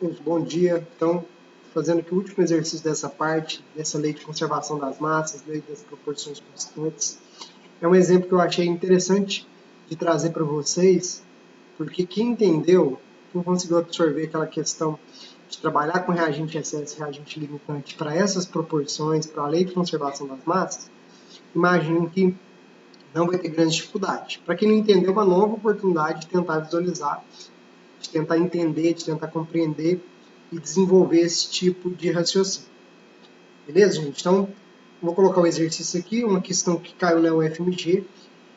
Bom dia. Então, fazendo aqui o último exercício dessa parte, dessa lei de conservação das massas, lei das proporções constantes. É um exemplo que eu achei interessante de trazer para vocês, porque quem entendeu, quem conseguiu absorver aquela questão de trabalhar com reagente excesso e reagente limitante para essas proporções, para a lei de conservação das massas, imagino que não vai ter grande dificuldade. Para quem não entendeu, é uma nova oportunidade de tentar visualizar, de tentar entender, de tentar compreender e desenvolver esse tipo de raciocínio. Beleza, gente? Então, vou colocar o exercício aqui, uma questão que caiu na UFMG.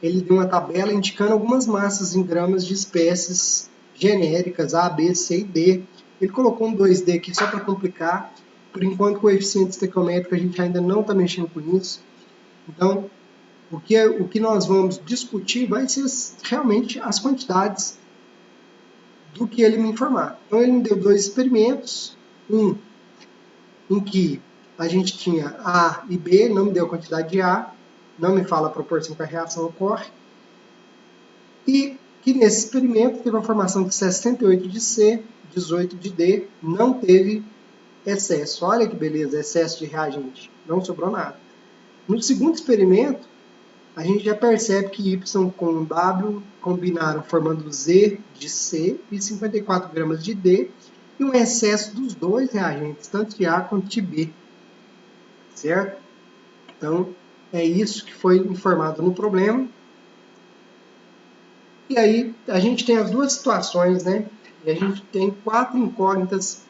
Ele deu uma tabela indicando algumas massas em gramas de espécies genéricas A, B, C e D. Ele colocou um 2D aqui só para complicar. Por enquanto, coeficiente estequiométrico a gente ainda não está mexendo com isso. Então, o que nós vamos discutir vai ser realmente as quantidades do que ele me informar. Então, ele me deu dois experimentos, um em que a gente tinha A e B, não me deu a quantidade de A, não me fala a proporção que a reação ocorre, e que nesse experimento teve uma formação de 68 de C, 18 de D, não teve excesso. Olha que beleza, excesso de reagente, não sobrou nada. No segundo experimento, a gente já percebe que Y com W combinaram formando Z de C e 54 gramas de D, e um excesso dos dois reagentes, tanto de A quanto de B. Certo? Então, é isso que foi informado no problema. E aí, a gente tem as duas situações, né? E a gente tem 4 incógnitas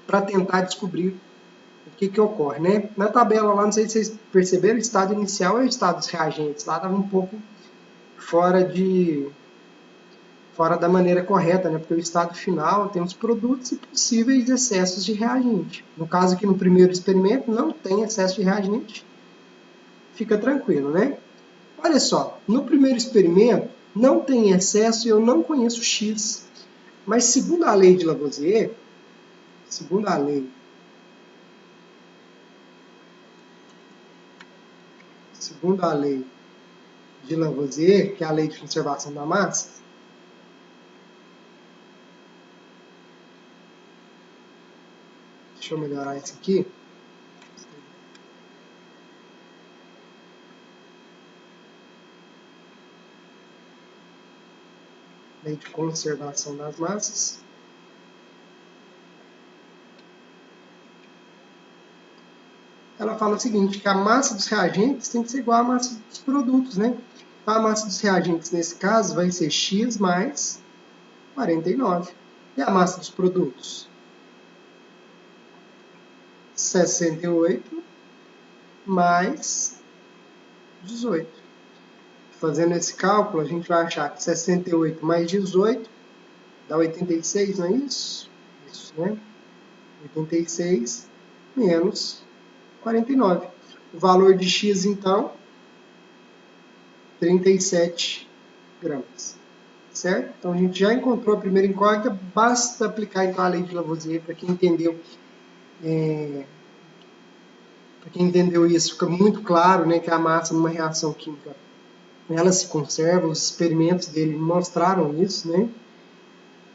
para tentar descobrir o que ocorre, né? Na tabela lá, não sei se vocês perceberam, o estado inicial é o estado dos reagentes. Lá estava um pouco fora da maneira correta, né? Porque o estado final tem os produtos e possíveis excessos de reagente. No caso aqui no primeiro experimento, não tem excesso de reagente. Fica tranquilo, né? Olha só, no primeiro experimento não tem excesso e eu não conheço X. Mas segundo a lei de Lavoisier, que é a lei de conservação da massa, deixa eu melhorar isso aqui. Lei de conservação das massas. Ela fala o seguinte, que a massa dos reagentes tem que ser igual à massa dos produtos, né? A massa dos reagentes, nesse caso, vai ser X mais 49. E a massa dos produtos? 68 mais 18. Fazendo esse cálculo, a gente vai achar que 68 mais 18 dá 86, não é isso? Isso, né? 86 menos 49. O valor de X, então, 37 gramas. Certo? Então, a gente já encontrou a primeira incógnita, basta aplicar então a lei de Lavoisier, para quem entendeu. Para quem entendeu isso, fica muito claro, né, que a massa numa reação química ela se conserva, os experimentos dele mostraram isso, né?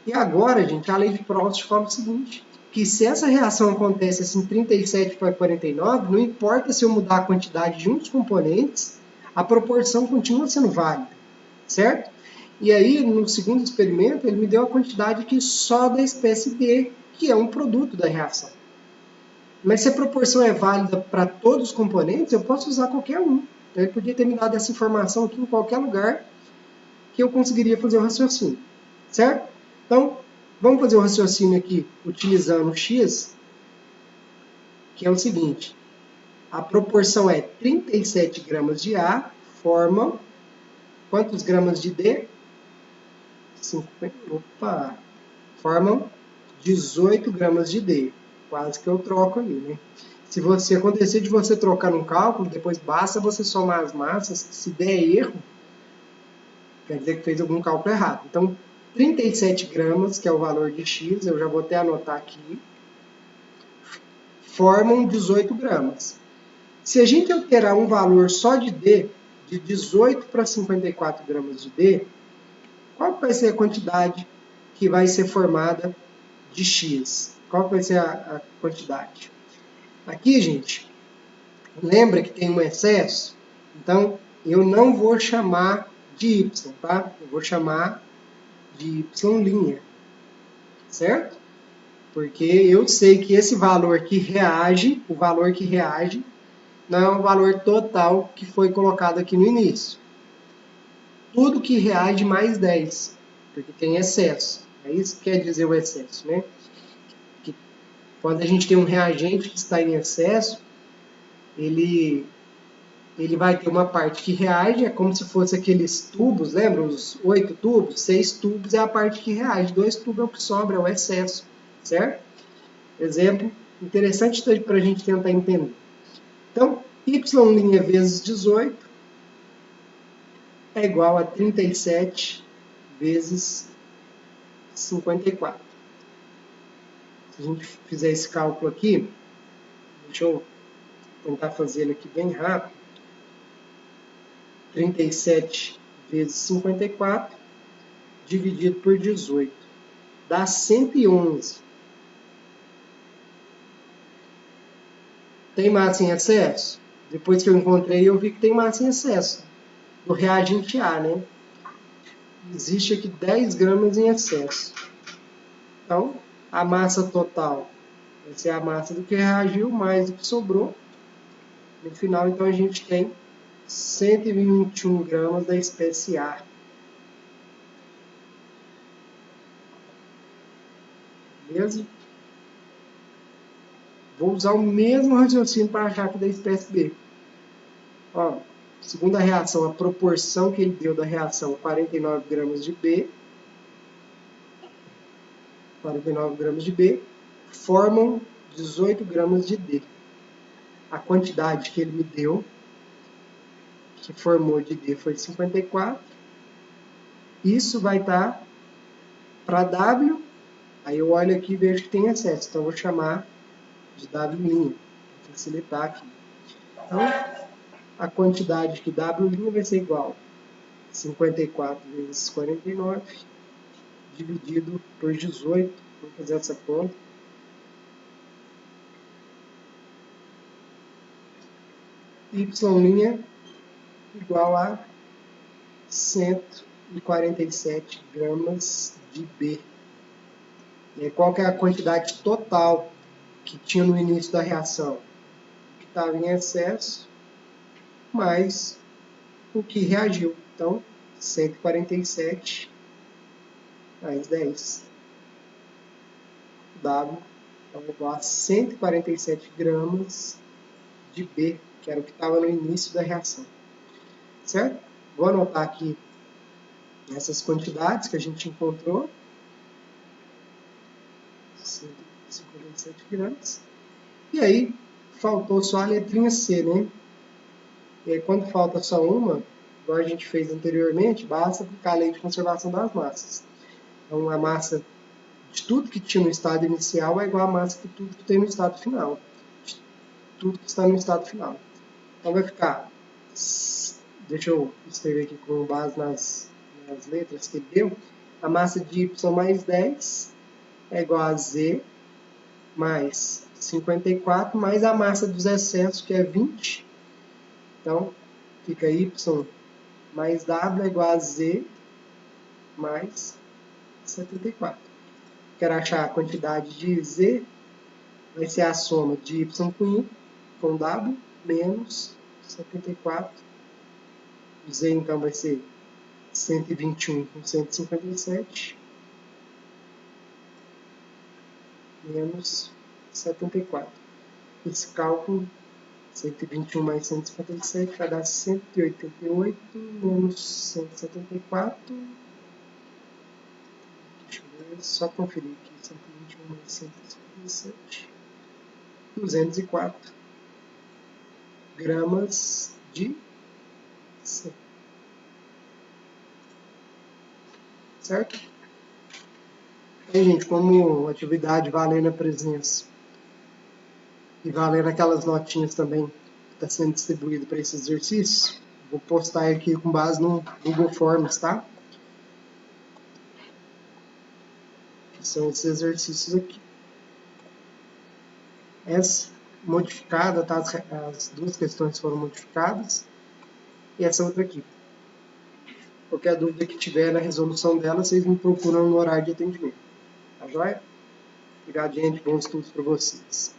E agora, gente, a lei de Proust fala o seguinte, que se essa reação acontece assim 37 para 49, não importa se eu mudar a quantidade de um dos componentes, a proporção continua sendo válida, certo? E aí, no segundo experimento, ele me deu a quantidade aqui só da espécie D, que é um produto da reação. Mas se a proporção é válida para todos os componentes, eu posso usar qualquer um. Então, ele podia ter me dado essa informação aqui em qualquer lugar que eu conseguiria fazer o raciocínio, certo? Então, vamos fazer o raciocínio aqui utilizando o X, que é o seguinte. A proporção é 37 gramas de A, formam quantos gramas de D? 50, formam 18 gramas de D. Quase que eu troco ali, né? Se acontecer de você trocar num cálculo, depois basta você somar as massas, se der erro, quer dizer que fez algum cálculo errado. Então, 37 gramas, que é o valor de X, eu já vou até anotar aqui, formam 18 gramas. Se a gente alterar um valor só de D, de 18 para 54 gramas de D, qual vai ser a quantidade que vai ser formada de x. Qual vai ser a quantidade? Aqui, gente, lembra que tem um excesso? Então, eu não vou chamar de y, tá? Eu vou chamar de y', certo? Porque eu sei que esse valor que reage, o valor que reage, não é o valor total que foi colocado aqui no início. Tudo que reage mais 10, porque tem excesso. É isso que quer dizer o excesso, né? Que quando a gente tem um reagente que está em excesso, ele vai ter uma parte que reage, é como se fosse aqueles tubos, lembra? Os 8 tubos, 6 tubos é a parte que reage, 2 tubos é o que sobra, é o excesso, certo? Exemplo interessante para a gente tentar entender. Então, y' vezes 18 é igual a 37 vezes 54. Se a gente fizer esse cálculo aqui, deixa eu tentar fazer ele aqui bem rápido. 37 vezes 54 dividido por 18 dá 111. Tem massa em excesso? Depois que eu encontrei, eu vi que tem massa em excesso do reagente A, né? Existe aqui 10 gramas em excesso. Então, a massa total vai ser a massa do que reagiu mais do que sobrou. No final, então, a gente tem 121 gramas da espécie A. Beleza? Vou usar o mesmo raciocínio para achar aqui da espécie B. Ó, segunda reação, a proporção que ele deu da reação, 49 gramas de B, 49 gramas de B, formam 18 gramas de D. A quantidade que ele me deu, que formou de D, foi 54. Isso vai estar para W, aí eu olho aqui e vejo que tem excesso, então eu vou chamar de W', para facilitar aqui. Então, a quantidade que W' vai ser igual a 54 vezes 49, dividido por 18. Vamos fazer essa conta. Y' igual a 147 gramas de B. E qual que é a quantidade total que tinha no início da reação? O que estava em excesso, mais o que reagiu. Então, 147 mais 10. W é igual a 147 gramas de B, que era o que estava no início da reação. Certo? Vou anotar aqui essas quantidades que a gente encontrou. 157 gramas. E aí, faltou só a letrinha C, né? E aí, quando falta só uma, igual a gente fez anteriormente, basta aplicar a lei de conservação das massas. Então, a massa de tudo que tinha no estado inicial é igual à massa de tudo que tem no estado final. De tudo que está no estado final. Então, vai ficar... Deixa eu escrever aqui com base nas letras que ele deu. A massa de Y mais 10 é igual a Z mais 54, mais a massa dos excessos, que é 20. Então, fica Y mais W é igual a Z mais 74. Quero achar a quantidade de Z, vai ser a soma de Y com W menos 74. O Z, então, vai ser 121 com 157 menos 74. Esse cálculo, 121 mais 157 vai dar 188 menos 174. Deixa eu ver, só conferir aqui. 121 mais 157. 204 gramas de C. Certo? Então, gente, como atividade valendo a presença e valendo aquelas notinhas também que está sendo distribuído para esse exercício, vou postar aqui com base no Google Forms, tá? que são esses exercícios aqui. Essa modificada, tá? As duas questões foram modificadas. E essa outra aqui. Qualquer dúvida que tiver na resolução dela, vocês me procuram no horário de atendimento. Tá joia? Obrigado, gente. Bons estudos para vocês.